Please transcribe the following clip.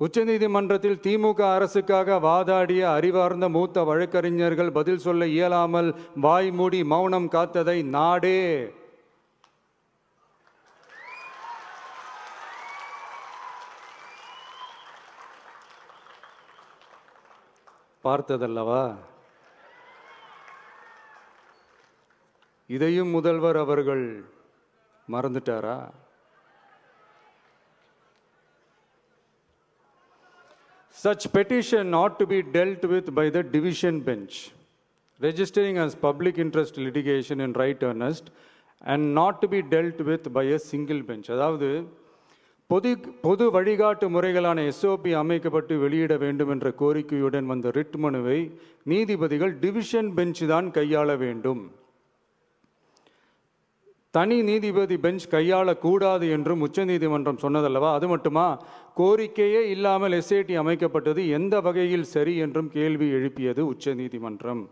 உச்சநீதிமன்றத்தில் திமுக அரசுக்காக வாதாடிய அறிவார்ந்த மூத்த வழக்கறிஞர்கள் பதில் சொல்ல இயலாமல் வாய்மூடி மௌனம் காத்ததை நாடே பார்த்ததல்லவா? இதையும் முதல்வர் அவர்கள் மறந்துட்டாரா? Such petition ought to be dealt with by the division bench, registering as public interest litigation in right earnest and not to be dealt with by a single bench. அதாவது பொது வழிகாட்டு முறைகளான எஸ்ஓபி அமைக்கப்பட்டு வெளியிட வேண்டும் என்ற கோரிக்கையுடன் வந்த ரிட் மனுவை நீதிபதிகள் டிவிஷன் பெஞ்ச் தான் கையாள வேண்டும், தனி நீதிபதி பெஞ்ச் கையாளக்கூடாது என்றும் உச்சநீதிமன்றம் சொன்னதல்லவா? அது மட்டுமா, கோரிக்கையே இல்லாமல் எஸ்ஐடி அமைக்கப்பட்டது எந்த வகையில் சரி என்றும் கேள்வி எழுப்பியது உச்சநீதிமன்றம்.